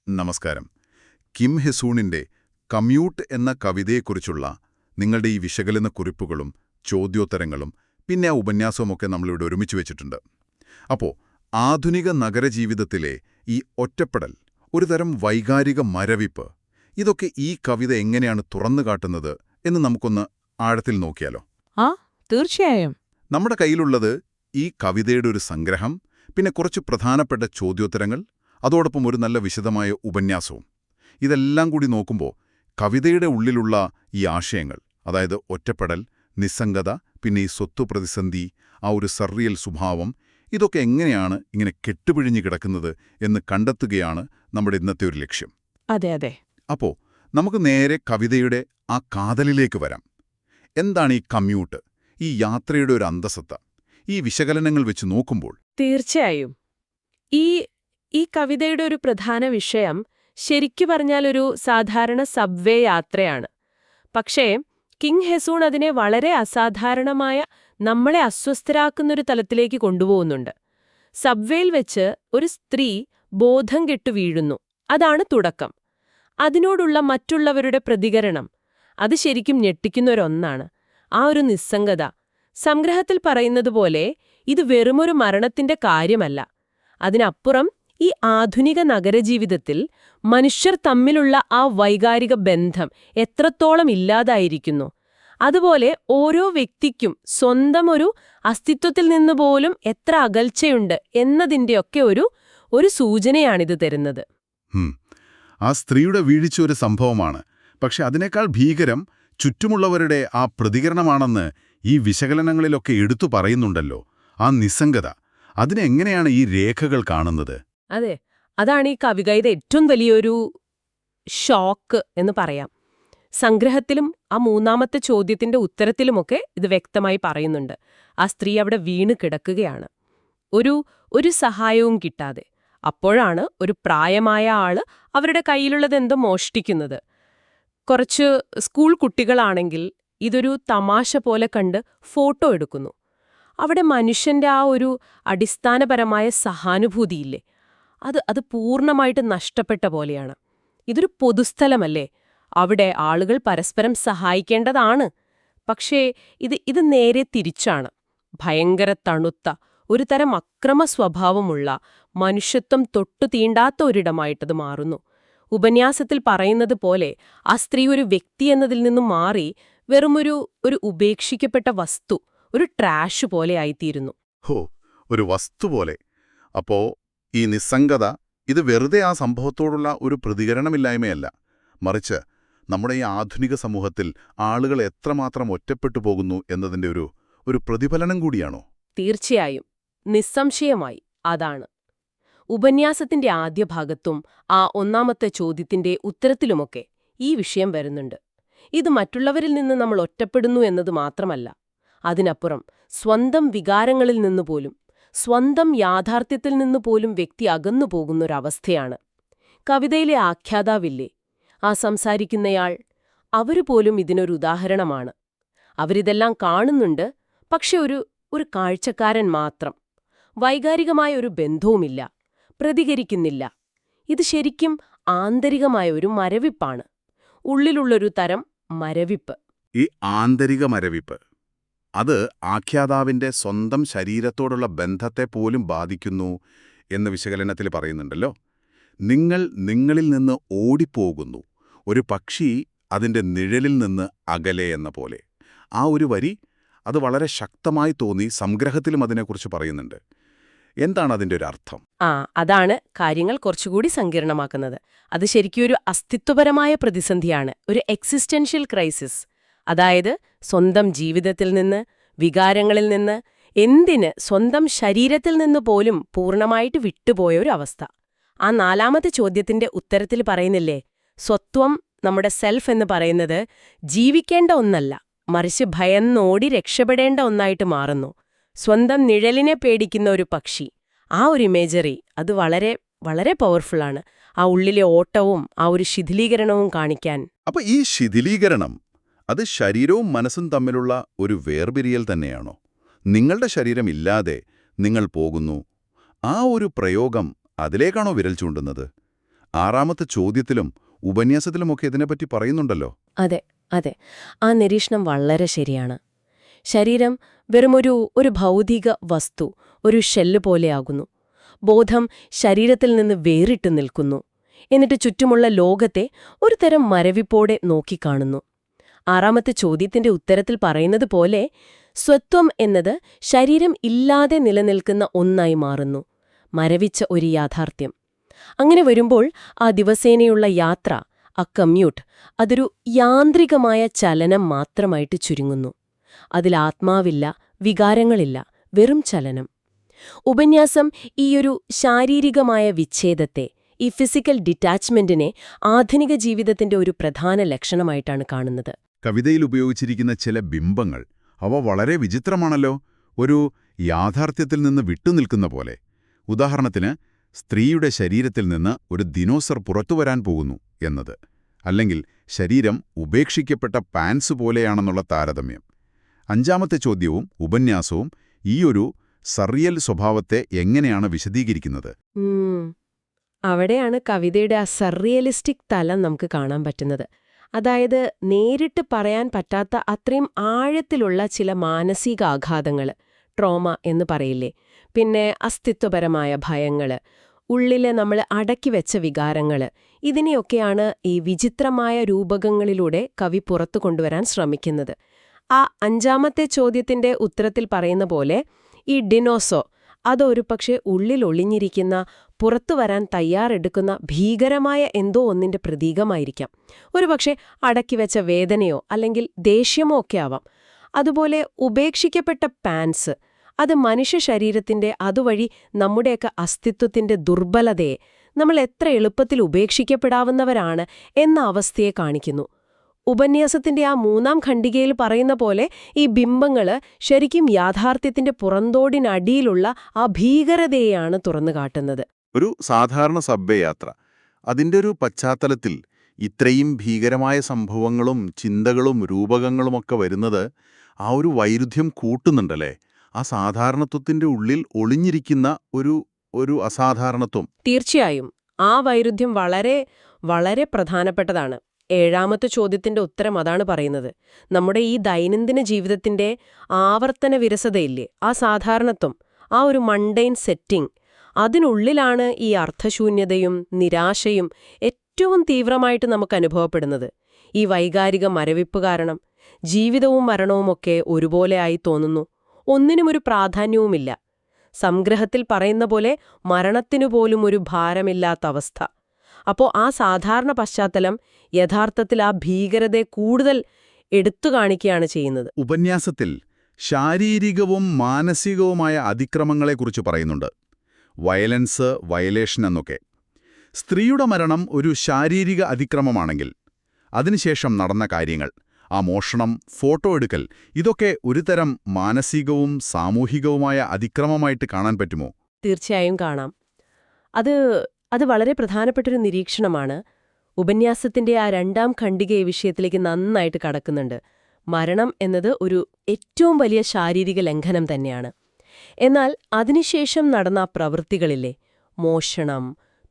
നമസ്കാരം. Kim ഹെസൂണിന്റെ commute എന്ന കവിതയെക്കുറിച്ചുള്ള നിങ്ങളുടെ ഈ വിശകലന കുറിപ്പുകളും ചോദ്യോത്തരങ്ങളും പിന്നെ ആ ഉപന്യാസവുമൊക്കെ നമ്മളിവിടെ ഒരുമിച്ച് വെച്ചിട്ടുണ്ട്. അപ്പോൾ ആധുനിക നഗരജീവിതത്തിലെ ഈ ഒറ്റപ്പെടൽ, ഒരുതരം വൈകാരിക മരവിപ്പ്, ഇതൊക്കെ ഈ കവിത എങ്ങനെയാണ് തുറന്നുകാട്ടുന്നത് എന്ന് നമുക്കൊന്ന് ആഴത്തിൽ നോക്കിയാലോ? തീർച്ചയായും. നമ്മുടെ കയ്യിലുള്ളത് ഈ കവിതയുടെ ഒരു സംഗ്രഹം, പിന്നെ കുറച്ച് പ്രധാനപ്പെട്ട ചോദ്യോത്തരങ്ങൾ, അതോടൊപ്പം ഒരു നല്ല വിശദമായ ഉപന്യാസവും. ഇതെല്ലാം കൂടി നോക്കുമ്പോൾ കവിതയുടെ ഉള്ളിലുള്ള ഈ ആശയങ്ങൾ, അതായത് ഒറ്റപ്പെടൽ, നിസ്സംഗത, പിന്നെ ഈ സ്വത്തു പ്രതിസന്ധി, ആ ഒരു സർറിയൽ സ്വഭാവം, ഇതൊക്കെ എങ്ങനെയാണ് ഇങ്ങനെ കെട്ടുപിഴിഞ്ഞു കിടക്കുന്നത് എന്ന് കണ്ടെത്തുകയാണ് നമ്മുടെ ഇന്നത്തെ ഒരു ലക്ഷ്യം. അതെ അതെ. അപ്പോൾ നമുക്ക് നേരെ കവിതയുടെ ആ കാതലിലേക്ക് വരാം. എന്താണ് ഈ കമ്മ്യൂട്ട്, ഈ യാത്രയുടെ ഒരു അന്തസത്ത, ഈ വിശകലനങ്ങൾ വെച്ച് നോക്കുമ്പോൾ? തീർച്ചയായും. ഈ കവിതയുടെ ഒരു പ്രധാന വിഷയം ശരിക്കു പറഞ്ഞാൽ ഒരു സാധാരണ സബ്വേ യാത്രയാണ്. പക്ഷേ കിങ് ഹെസൂൺ അതിനെ വളരെ അസാധാരണമായ, നമ്മളെ അസ്വസ്ഥരാക്കുന്നൊരു തലത്തിലേക്ക് കൊണ്ടുപോകുന്നുണ്ട്. സബ്വേയിൽ വെച്ച് ഒരു സ്ത്രീ ബോധം കെട്ടു വീഴുന്നു. അതാണ് തുടക്കം. അതിനോടുള്ള മറ്റുള്ളവരുടെ പ്രതികരണം, അത് ശരിക്കും ഞെട്ടിക്കുന്നൊരൊന്നാണ്. ആ ഒരു നിസ്സംഗത. സംഗ്രഹത്തിൽ പറയുന്നതുപോലെ ഇത് വെറുമൊരു മരണത്തിന്റെ കാര്യമല്ല. അതിനപ്പുറം ഈ ആധുനിക നഗരജീവിതത്തിൽ മനുഷ്യർ തമ്മിലുള്ള ആ വൈകാരിക ബന്ധം എത്രത്തോളം ഇല്ലാതായിരിക്കുന്നു, അതുപോലെ ഓരോ വ്യക്തിക്കും സ്വന്തം ഒരു അസ്തിത്വത്തിൽ നിന്നുപോലും എത്ര അകൽച്ചയുണ്ട് എന്നതിൻ്റെയൊക്കെ ഒരു സൂചനയാണിത് തരുന്നത്. ആ സ്ത്രീയുടെ വീഴ്ച ഒരു സംഭവമാണ്, പക്ഷെ അതിനേക്കാൾ ഭീകരം ചുറ്റുമുള്ളവരുടെ ആ പ്രതികരണമാണെന്ന് ഈ വിശകലനങ്ങളിലൊക്കെ എടുത്തു പറയുന്നുണ്ടല്ലോ. ആ നിസ്സംഗത, അതിനെങ്ങനെയാണ് ഈ രേഖകൾ കാണുന്നത്? അതെ, അതാണ് ഈ കവിതയുടെ ഏറ്റവും വലിയൊരു ഷോക്ക് എന്ന് പറയാം. സംഗ്രഹത്തിലും ആ മൂന്നാമത്തെ ചോദ്യത്തിന്റെ ഉത്തരത്തിലുമൊക്കെ ഇത് വ്യക്തമായി പറയുന്നുണ്ട്. ആ സ്ത്രീ അവിടെ വീണ് കിടക്കുകയാണ്, ഒരു സഹായവും കിട്ടാതെ. അപ്പോഴാണ് ഒരു പ്രായമായ ആള് അവരുടെ കയ്യിലുള്ളതെന്തോ മോഷ്ടിക്കുന്നത്. കുറച്ച് സ്കൂൾ കുട്ടികളാണെങ്കിൽ ഇതൊരു തമാശ പോലെ കണ്ട് ഫോട്ടോ എടുക്കുന്നു. അവിടെ മനുഷ്യന്റെ ആ ഒരു അടിസ്ഥാനപരമായ സഹാനുഭൂതിയില്ലേ, അത് പൂർണ്ണമായിട്ട് നഷ്ടപ്പെട്ട പോലെയാണ്. ഇതൊരു പൊതുസ്ഥലമല്ലേ, അവിടെ ആളുകൾ പരസ്പരം സഹായിക്കേണ്ടതാണ്. പക്ഷേ ഇത് നേരെ തിരിച്ചാണ്. ഭയങ്കര തണുത്ത, ഒരു തരം അക്രമ സ്വഭാവമുള്ള, മനുഷ്യത്വം തൊട്ടു തീണ്ടാത്ത ഒരിടമായിട്ടത് മാറുന്നു. ഉപന്യാസത്തിൽ പറയുന്നത് പോലെ ആ സ്ത്രീ ഒരു വ്യക്തി എന്നതിൽ നിന്നും മാറി വെറുമൊരു ഉപേക്ഷിക്കപ്പെട്ട വസ്തു, ഒരു ട്രാഷ് പോലെ ആയിത്തീരുന്നു. ഒരു വസ്തു പോലെ. അപ്പോ ഈ നിസ്സംഗത, ഇത് വെറുതെ ആ സംഭവത്തോടുള്ള ഒരു പ്രതികരണമില്ലായ്മയല്ല, മറിച്ച് നമ്മുടെ ഈ ആധുനിക സമൂഹത്തിൽ ആളുകൾ എത്രമാത്രം ഒറ്റപ്പെട്ടു പോകുന്നു എന്നതിൻ്റെ ഒരു പ്രതിഫലനം കൂടിയാണോ? തീർച്ചയായും, നിസ്സംശയമായി അതാണ്. ഉപന്യാസത്തിന്റെ ആദ്യ ഭാഗത്തും ആ ഒന്നാമത്തെ ചോദ്യത്തിന്റെ ഉത്തരത്തിലുമൊക്കെ ഈ വിഷയം വരുന്നുണ്ട്. ഇത് മറ്റുള്ളവരിൽ നിന്ന് നമ്മൾ ഒറ്റപ്പെടുന്നു എന്നത് മാത്രമല്ല, അതിനപ്പുറം സ്വന്തം വികാരങ്ങളിൽ നിന്നുപോലും, സ്വന്തം യാഥാർത്ഥ്യത്തിൽ നിന്നുപോലും വ്യക്തി അകന്നു പോകുന്നൊരവസ്ഥയാണ്. കവിതയിലെ ആഖ്യാതാവില്ലേ, ആ സംസാരിക്കുന്നയാൾ, അവരുപോലും ഇതിനൊരു ഉദാഹരണമാണ്. അവരിതെല്ലാം കാണുന്നുണ്ട്, പക്ഷെ ഒരു കാഴ്ചക്കാരൻ മാത്രം. വൈകാരികമായ ഒരു ബന്ധവുമില്ല, പ്രതികരിക്കുന്നില്ല. ഇത് ശരിക്കും ആന്തരികമായ ഒരു മരവിപ്പാണ്, ഉള്ളിലുള്ളൊരു തരം മരവിപ്പ്. ഈ ആന്തരിക മരവിപ്പ്, അത് ആഖ്യാതാവിൻ്റെ സ്വന്തം ശരീരത്തോടുള്ള ബന്ധത്തെ പോലും ബാധിക്കുന്നു എന്ന് വിശകലനത്തിൽ പറയുന്നുണ്ടല്ലോ. നിങ്ങളിൽ നിന്ന് ഓടിപ്പോകുന്നു, ഒരു പക്ഷി അതിൻ്റെ നിഴലിൽ നിന്ന് അകലെ എന്ന പോലെ. ആ ഒരു വരി, അത് വളരെ ശക്തമായി തോന്നി. സംഗ്രഹത്തിലും അതിനെക്കുറിച്ച് പറയുന്നുണ്ട്. എന്താണ് അതിൻ്റെ ഒരു അർത്ഥം? അതാണ് കാര്യങ്ങൾ കുറച്ചുകൂടി സങ്കീർണമാക്കുന്നത്. അത് ശരിക്കും ഒരു അസ്തിത്വപരമായ പ്രതിസന്ധിയാണ്, ഒരു എക്സിസ്റ്റൻഷ്യൽ ക്രൈസിസ്. അതായത് സ്വന്തം ജീവിതത്തിൽ നിന്ന്, വികാരങ്ങളിൽ നിന്ന്, എന്തിന് സ്വന്തം ശരീരത്തിൽ നിന്ന് പോലും പൂർണ്ണമായിട്ട് വിട്ടുപോയ ഒരു അവസ്ഥ. ആ നാലാമത്തെ ചോദ്യത്തിന്റെ ഉത്തരത്തിൽ പറയുന്നില്ലേ, സ്വത്വം, നമ്മുടെ സെൽഫ് എന്ന് പറയുന്നത് ജീവിക്കേണ്ട ഒന്നല്ല, മറിച്ച് ഭയന്നോടി രക്ഷപ്പെടേണ്ട ഒന്നായിട്ട് മാറുന്നു. സ്വന്തം നിഴലിനെ പേടിക്കുന്ന ഒരു പക്ഷി. ആ ഒരു ഇമേജറി, അത് വളരെ വളരെ പവർഫുള്ളാണ്. ആ ഉള്ളിലെ ഓട്ടവും ആ ഒരു ശിഥിലീകരണവും കാണിക്കാൻ. അപ്പൊ ഈ ശിഥിലീകരണം, അത് ശരീരവും മനസ്സും തമ്മിലുള്ള ഒരു വേർപിരിയൽ തന്നെയാണോ? നിങ്ങളുടെ ശരീരമില്ലാതെ നിങ്ങൾ പോകുന്നു, ആ ഒരു പ്രയോഗം അതിലേക്കാണോ വിരൽ ചൂണ്ടുന്നത്? 6ാമത്തെ ചോദ്യത്തിലും ഉപന്യാസത്തിലുമൊക്കെ ഇതിനെപ്പറ്റി പറയുന്നുണ്ടല്ലോ. അതെ അതെ, ആ നിരീക്ഷണം വളരെ ശരിയാണ്. ശരീരം വെറുമൊരു ഭൗതിക വസ്തു, ഒരു ഷെല്ല് പോലെയാകുന്നു. ബോധം ശരീരത്തിൽ നിന്ന് വേറിട്ട് നിൽക്കുന്നു. എന്നിട്ട് ചുറ്റുമുള്ള ലോകത്തെ ഒരു തരം മരവിപ്പോടെ നോക്കിക്കാണുന്നു. 6ാമത്തെ ചോദ്യത്തിന്റെ ഉത്തരത്തിൽ പറയുന്നത് പോലെ സ്വത്വം എന്നത് ശരീരം ഇല്ലാതെ നിലനിൽക്കുന്ന ഒന്നായി മാറുന്നു, മരവിച്ച ഒരു യാഥാർത്ഥ്യം. അങ്ങനെ വരുമ്പോൾ ആ ദിവസേനയുള്ള യാത്ര, ആ കമ്മ്യൂട്ട്, അതൊരു യാന്ത്രികമായ ചലനം മാത്രമായിട്ട് ചുരുങ്ങുന്നു. അതിൽ ആത്മാവില്ല, വികാരങ്ങളില്ല, വെറും ചലനം. ഉപന്യാസം ഈയൊരു ശാരീരികമായ വിച്ഛേദത്തെ, ഈ ഫിസിക്കൽ ഡിറ്റാച്ച്മെന്റിനെ ആധുനിക ജീവിതത്തിന്റെ ഒരു പ്രധാന ലക്ഷണമായിട്ടാണ് കാണുന്നത്. കവിതയിൽ ഉപയോഗിച്ചിരിക്കുന്ന ചില ബിംബങ്ങൾ അവ വളരെ വിചിത്രമാണല്ലോ. ഒരു യാഥാർത്ഥ്യത്തിൽ നിന്ന് വിട്ടുനിൽക്കുന്ന പോലെ. ഉദാഹരണത്തിന്, സ്ത്രീയുടെ ശരീരത്തിൽ നിന്ന് ഒരു ദിനോസർ പുറത്തുവരാൻ പോകുന്നു എന്നത്, അല്ലെങ്കിൽ ശരീരം ഉപേക്ഷിക്കപ്പെട്ട പാൻസ് പോലെയാണെന്നുള്ള താരതമ്യം. 5ാമത്തെ ചോദ്യവും ഉപന്യാസവും ഈയൊരു സർറിയൽ സ്വഭാവത്തെ എങ്ങനെയാണ് വിശദീകരിക്കുന്നത്? അവിടെയാണ് കവിതയുടെ ആ സർറിയലിസ്റ്റിക് തലം നമുക്ക് കാണാൻ പറ്റുന്നത്. അതായത് നേരിട്ട് പറയാൻ പറ്റാത്ത അത്രയും ആഴത്തിലുള്ള ചില മാനസികാഘാതങ്ങൾ, ട്രോമ എന്ന് പറയില്ലേ, പിന്നെ അസ്തിത്വപരമായ ഭയങ്ങൾ, ഉള്ളിലെ നമ്മൾ അടക്കിവെച്ച വികാരങ്ങൾ, ഇതിനെയൊക്കെയാണ് ഈ വിചിത്രമായ രൂപകങ്ങളിലൂടെ കവി പുറത്തു കൊണ്ടുവരാൻ ശ്രമിക്കുന്നത്. ആ 5ാമത്തെ ചോദ്യത്തിന്റെ ഉത്തരത്തിൽ പറയുന്ന പോലെ ഈ ഡിനോസോ അതൊരു പക്ഷേ ഉള്ളിൽ ഒളിഞ്ഞിരിക്കുന്ന, പുറത്തുവരാൻ തയ്യാറെടുക്കുന്ന ഭീകരമായ എന്തോ ഒന്നിന്റെ പ്രതീകമായിരിക്കാം. ഒരുപക്ഷെ അടക്കിവെച്ച വേദനയോ അല്ലെങ്കിൽ ദേഷ്യമോ ഒക്കെ ആവാം. അതുപോലെ ഉപേക്ഷിക്കപ്പെട്ട പാൻസ്, അത് മനുഷ്യ ശരീരത്തിന്റെ, അതുവഴി നമ്മുടെയൊക്കെ അസ്തിത്വത്തിന്റെ ദുർബലതയെ, നമ്മൾ എത്ര എളുപ്പത്തിൽ ഉപേക്ഷിക്കപ്പെടാവുന്നവരാണ് എന്ന അവസ്ഥയെ കാണിക്കുന്നു. ഉപന്യാസത്തിന്റെ ആ 3ാം ഖണ്ഡികയിൽ പറയുന്ന പോലെ ഈ ബിംബങ്ങള് ശരിക്കും യാഥാർത്ഥ്യത്തിന്റെ പുറന്തോടിനടിയിലുള്ള ആ ഭീകരതയെയാണ് തുറന്നുകാട്ടുന്നത്. ഒരു സാധാരണ സബ്വേ യാത്ര, അതിൻ്റെ ഒരു പശ്ചാത്തലത്തിൽ ഇത്രയും ഭീകരമായ സംഭവങ്ങളും ചിന്തകളും രൂപകങ്ങളുമൊക്കെ വരുന്നത് ആ ഒരു വൈരുദ്ധ്യം കൂട്ടുന്നുണ്ടല്ലേ? ആ സാധാരണത്വത്തിൻ്റെ ഉള്ളിൽ ഒളിഞ്ഞിരിക്കുന്ന ഒരു അസാധാരണത്വം. തീർച്ചയായും ആ വൈരുദ്ധ്യം വളരെ വളരെ പ്രധാനപ്പെട്ടതാണ്. 7ാമത്തെ ചോദ്യത്തിന്റെ ഉത്തരം അതാണ് പറയുന്നത്. നമ്മുടെ ഈ ദൈനംദിന ജീവിതത്തിന്റെ ആവർത്തന വിരസതയില്ലേ, ആ സാധാരണത്വം, ആ ഒരു മണ്ടൈൻ സെറ്റിംഗ്, അതിനുള്ളിലാണ് ഈ അർത്ഥശൂന്യതയും നിരാശയും ഏറ്റവും തീവ്രമായിട്ട് നമുക്ക് അനുഭവപ്പെടുന്നത്. ഈ വൈകാരിക മരവിപ്പ് കാരണം ജീവിതവും മരണവുമൊക്കെ ഒരുപോലെയായി തോന്നുന്നു. ഒന്നിനും ഒരു പ്രാധാന്യവുമില്ല. സംഗ്രഹത്തിൽ പറയുന്ന പോലെ മരണത്തിനുപോലും ഒരു ഭാരമില്ലാത്ത അവസ്ഥ. അപ്പോൾ ആ സാധാരണ പശ്ചാത്തലം യഥാർത്ഥത്തിൽ ആ ഭീകരതയെ കൂടുതൽ എടുത്തു കാണിക്കുകയാണ് ചെയ്യുന്നത്. ഉപന്യാസത്തിൽ ശാരീരികവും മാനസികവുമായ അതിക്രമങ്ങളെക്കുറിച്ച് പറയുന്നുണ്ട്. വയലൻസ്, വയലേഷൻ എന്നൊക്കെ. സ്ത്രീയുടെ മരണം ഒരു ശാരീരിക അതിക്രമമാണെങ്കിൽ അതിനുശേഷം നടന്ന കാര്യങ്ങൾ, ആ മോഷണം, ഫോട്ടോ എടുക്കൽ, ഇതൊക്കെ ഒരുതരം മാനസികവും സാമൂഹികവുമായ അതിക്രമമായിട്ട് കാണാൻ പറ്റുമോ? തീർച്ചയായും കാണാം. അത് വളരെ പ്രധാനപ്പെട്ടൊരു നിരീക്ഷണമാണ്. ഉപന്യാസത്തിന്റെ ആ 2ാം ഖണ്ഡിക ഈ വിഷയത്തിലേക്ക് നന്നായിട്ട് കടക്കുന്നുണ്ട്. മരണം എന്നത് ഒരു ഏറ്റവും വലിയ ശാരീരിക ലംഘനം തന്നെയാണ്. എന്നാൽ അതിനുശേഷം നടന്ന പ്രവൃത്തികളില്ലേ, മോഷണം,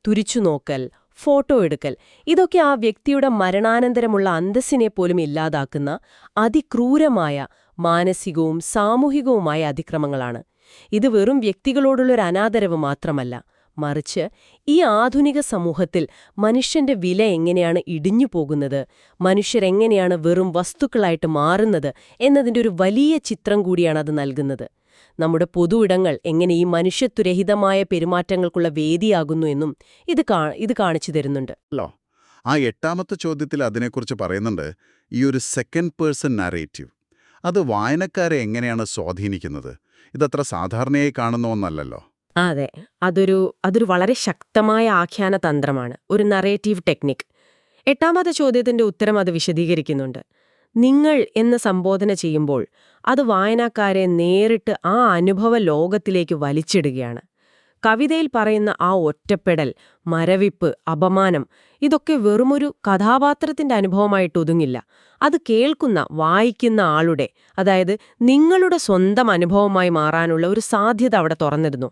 തുരിച്ചുനോക്കൽ, ഫോട്ടോ എടുക്കൽ, ഇതൊക്കെ ആ വ്യക്തിയുടെ മരണാനന്തരമുള്ള അന്തസ്സിനെ പോലും ഇല്ലാതാക്കുന്ന അതിക്രൂരമായ മാനസികവും സാമൂഹികവുമായ അതിക്രമങ്ങളാണ്. ഇത് വെറും വ്യക്തികളോടുള്ളൊരു അനാദരവ് മാത്രമല്ല, മറിച്ച് ഈ ആധുനിക സമൂഹത്തിൽ മനുഷ്യന്റെ വില എങ്ങനെയാണ് ഇടിഞ്ഞു പോകുന്നത്, മനുഷ്യരെങ്ങനെയാണ് വെറും വസ്തുക്കളായിട്ട് മാറുന്നത് എന്നതിൻ്റെ ഒരു വലിയ ചിത്രം കൂടിയാണ് അത് നൽകുന്നത്. നമ്മുടെ പൊതു ഇടങ്ങൾ എങ്ങനെ ഈ മനുഷ്യത്വരഹിതമായ പെരുമാറ്റങ്ങൾക്കുള്ള വേദിയാകുന്നു എന്നും ഇത് കാണിച്ചു തരുന്നുണ്ട്. ആ 8ാമത്തെ ചോദ്യത്തിൽ അതിനെക്കുറിച്ച് പറയുന്നുണ്ട്. ഈ ഒരു സെക്കൻഡ് പേഴ്സൺ നറേറ്റീവ്, അത് വായനക്കാരെ എങ്ങനെയാണ് സ്വാധീനിക്കുന്നത്? ഇതത്ര സാധാരണയായി കാണുന്ന ഒന്നല്ലല്ലോ. അതെ, അതൊരു വളരെ ശക്തമായ ആഖ്യാന തന്ത്രമാണ്, ഒരു നറേറ്റീവ് ടെക്നിക്. 8ാമത്തെ ചോദ്യത്തിന്റെ ഉത്തരം അത് വിശദീകരിക്കുന്നുണ്ട്. നിങ്ങൾ എന്ന് സംബോധന ചെയ്യുമ്പോൾ അത് വായനക്കാരെ നേരിട്ട് ആ അനുഭവ ലോകത്തിലേക്ക് വലിച്ചിടുകയാണ്. കവിതയിൽ പറയുന്ന ആ ഒറ്റപ്പെടൽ, മരവിപ്പ്, അപമാനം, ഇതൊക്കെ വെറുമൊരു കഥാപാത്രത്തിന്റെ അനുഭവമായിട്ട് ഒതുങ്ങില്ല. അത് കേൾക്കുന്ന, വായിക്കുന്ന ആളുടെ, അതായത് നിങ്ങളുടെ സ്വന്തം അനുഭവമായി മാറാനുള്ള ഒരു സാധ്യത അവിടെ തുറന്നിരുന്നു.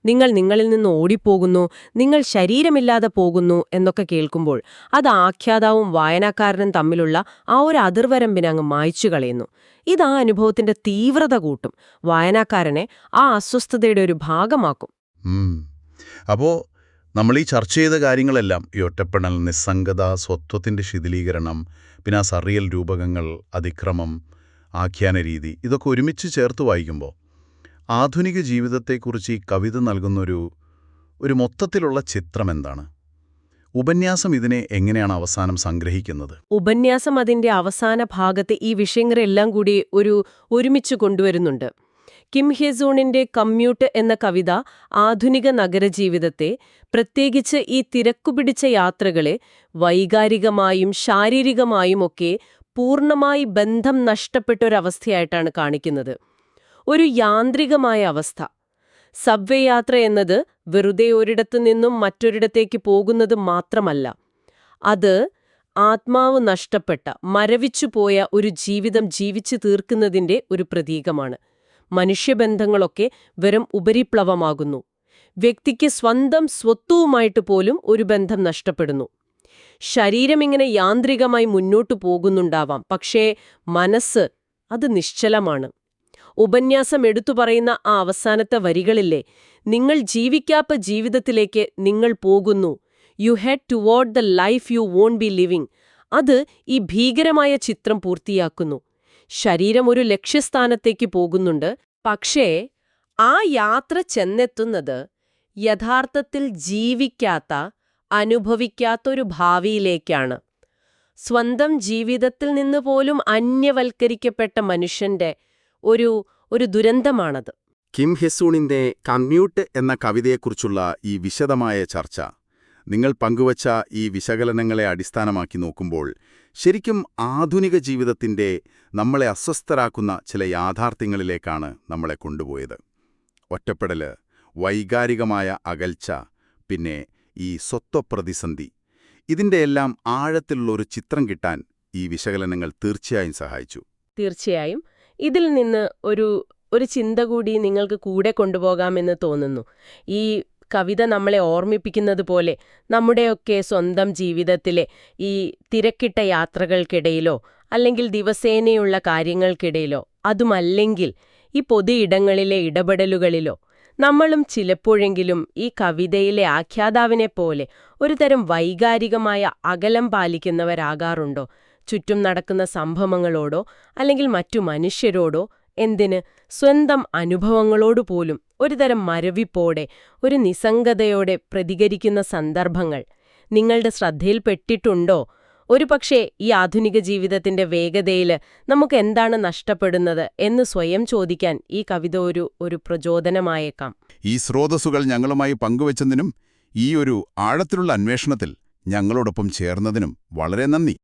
നിങ്ങൾ നിങ്ങളിൽ നിന്ന് ഓടിപ്പോകുന്നു, നിങ്ങൾ ശരീരമില്ലാതെ പോകുന്നു എന്നൊക്കെ കേൾക്കുമ്പോൾ അത് ആഖ്യാതാവും വായനക്കാരനും തമ്മിലുള്ള ആ ഒരു അതിർവരമ്പിനെ അങ്ങ് മായ്ച്ചു കളയുന്നു. ഇത് ആ അനുഭവത്തിന്റെ തീവ്രത കൂട്ടും, വായനക്കാരനെ ആ അസ്വസ്ഥതയുടെ ഒരു ഭാഗമാക്കും. അപ്പോൾ നമ്മൾ ഈ ചർച്ച ചെയ്ത കാര്യങ്ങളെല്ലാം, ഈ ഒറ്റപ്പെടൽ, നിസ്സംഗത, സ്വത്വത്തിൻ്റെ ശിഥിലീകരണം, പിന്നെ ആ സറിയൽ രൂപകങ്ങൾ, അതിക്രമം, ആഖ്യാന രീതി, ഇതൊക്കെ ഒരുമിച്ച് ചേർത്ത് വായിക്കുമ്പോൾ ആധുനിക ജീവിതത്തെക്കുറിച്ച് ഈ കവിത നൽകുന്നൊരു മൊത്തത്തിലുള്ള ചിത്രം എന്താണ്? ഉപന്യാസം ഇതിനെ എങ്ങനെയാണ് അവസാനം സംഗ്രഹിക്കുന്നത്? ഉപന്യാസം അതിന്റെ അവസാന ഭാഗത്ത് ഈ വിഷയങ്ങളെല്ലാം കൂടി ഒരുമിച്ച് കൊണ്ടുവരുന്നുണ്ട്. കിം ഹ്യസൂണിന്റെ കമ്മ്യൂട്ട് എന്ന കവിത ആധുനിക നഗരജീവിതത്തെ, പ്രത്യേകിച്ച് ഈ തിരക്കുപിടിച്ച യാത്രകളെ വൈകാരികമായും ശാരീരികമായുമൊക്കെ പൂർണ്ണമായി ബന്ധം നഷ്ടപ്പെട്ടൊരവസ്ഥയായിട്ടാണ് കാണിക്കുന്നത്. ഒരു യാന്ത്രികമായ അവസ്ഥ. സബ്വേ യാത്ര എന്നത് വെറുതെ ഒരിടത്തു നിന്നും മറ്റൊരിടത്തേക്ക് പോകുന്നത് മാത്രമല്ല, അത് ആത്മാവ് നഷ്ടപ്പെട്ട, മരവിച്ചുപോയ ഒരു ജീവിതം ജീവിച്ചു തീർക്കുന്നതിന്റെ ഒരു പ്രതീകമാണ്. മനുഷ്യബന്ധങ്ങളൊക്കെ വെറും ഉപരിപ്ലവമാകുന്നു. വ്യക്തിക്ക് സ്വന്തം സ്വത്തുവുമായിട്ട് പോലും ഒരു ബന്ധം നഷ്ടപ്പെടുന്നു. ശരീരം ഇങ്ങനെ യാന്ത്രികമായി മുന്നോട്ടു പോകുന്നുണ്ടാവാം, പക്ഷേ മനസ്സ് അത് നിശ്ചലമാണ്. ഉപന്യാസം എടുത്തു പറയുന്ന ആ അവസാനത്തെ വരികളില്ലേ, നിങ്ങൾ ജീവിക്കാത്ത ജീവിതത്തിലേക്ക് നിങ്ങൾ പോകുന്നു, you head toward the life you won't be living, അത് ഈ ഭീകരമായ ചിത്രം പൂർത്തിയാക്കുന്നു. ശരീരം ഒരു ലക്ഷ്യസ്ഥാനത്തേക്ക് പോകുന്നുണ്ട്, പക്ഷേ ആ യാത്ര ചെന്നെത്തുന്നത് യഥാർത്ഥത്തിൽ ജീവിക്കാത്ത, അനുഭവിക്കാത്തൊരു ഭാവിയിലേക്കാണ്. സ്വന്തം ജീവിതത്തിൽ നിന്ന് പോലും അന്യവൽക്കരിക്കപ്പെട്ട മനുഷ്യന്റെ ഒരു ദുരന്തമാണത്. കിം ഹ്യസൂണിന്റെ കമ്മ്യൂട്ട് എന്ന കവിതയെക്കുറിച്ചുള്ള ഈ വിശദമായ ചർച്ച, നിങ്ങൾ പങ്കുവച്ച ഈ വിശകലനങ്ങളെ അടിസ്ഥാനമാക്കി നോക്കുമ്പോൾ ശരിക്കും ആധുനിക ജീവിതത്തിന്റെ നമ്മളെ അസ്വസ്ഥരാക്കുന്ന ചില യാഥാർത്ഥ്യങ്ങളിലേക്കാണ് നമ്മളെ കൊണ്ടുപോയത്. ഒറ്റപ്പെടല്, വൈകാരികമായ അകൽച്ച, പിന്നെ ഈ സ്വത്വപ്രതിസന്ധി, ഇതിൻ്റെയെല്ലാം ആഴത്തിലുള്ളൊരു ചിത്രം കിട്ടാൻ ഈ വിശകലനങ്ങൾ തീർച്ചയായും സഹായിച്ചു. തീർച്ചയായും ഇതിൽ നിന്ന് ഒരു ചിന്ത കൂടി നിങ്ങൾക്ക് കൂടെ കൊണ്ടുപോകാമെന്ന് തോന്നുന്നു. ഈ കവിത നമ്മളെ ഓർമ്മിപ്പിക്കുന്നത് പോലെ നമ്മുടെയൊക്കെ സ്വന്തം ജീവിതത്തിലെ ഈ തിരക്കിട്ട യാത്രകൾക്കിടയിലോ അല്ലെങ്കിൽ ദിവസേനയുള്ള കാര്യങ്ങൾക്കിടയിലോ, അതുമല്ലെങ്കിൽ ഈ പൊതു ഇടങ്ങളിലെ ഇടപെടലുകളിലോ നമ്മളും ചിലപ്പോഴെങ്കിലും ഈ കവിതയിലെ ആഖ്യാതാവിനെപ്പോലെ ഒരുതരം വൈകാരികമായ അകലം പാലിക്കുന്നവരാകാറുണ്ടോ? ചുറ്റും നടക്കുന്ന സംഭവങ്ങളോടോ അല്ലെങ്കിൽ മറ്റു മനുഷ്യരോടോ, എന്തിന് സ്വന്തം അനുഭവങ്ങളോടുപോലും ഒരുതരം മരവിപ്പോടെ, ഒരു നിസ്സംഗതയോടെ പ്രതികരിക്കുന്ന സന്ദർഭങ്ങൾ നിങ്ങളുടെ ശ്രദ്ധയിൽപ്പെട്ടിട്ടുണ്ടോ? ഒരുപക്ഷേ ഈ ആധുനിക ജീവിതത്തിന്റെ വേഗതയിൽ നമുക്ക് എന്താണ് നഷ്ടപ്പെടുന്നത് എന്ന് സ്വയം ചോദിക്കാൻ ഈ കവിത ഒരു പ്രചോദനമായേക്കാം. ഈ സ്രോതസ്സുകൾ ഞങ്ങളുമായി പങ്കുവച്ചതിനും ഈ ഒരു ആഴത്തിലുള്ള അന്വേഷണത്തിൽ ഞങ്ങളോടൊപ്പം ചേർന്നതിനും വളരെ നന്ദി.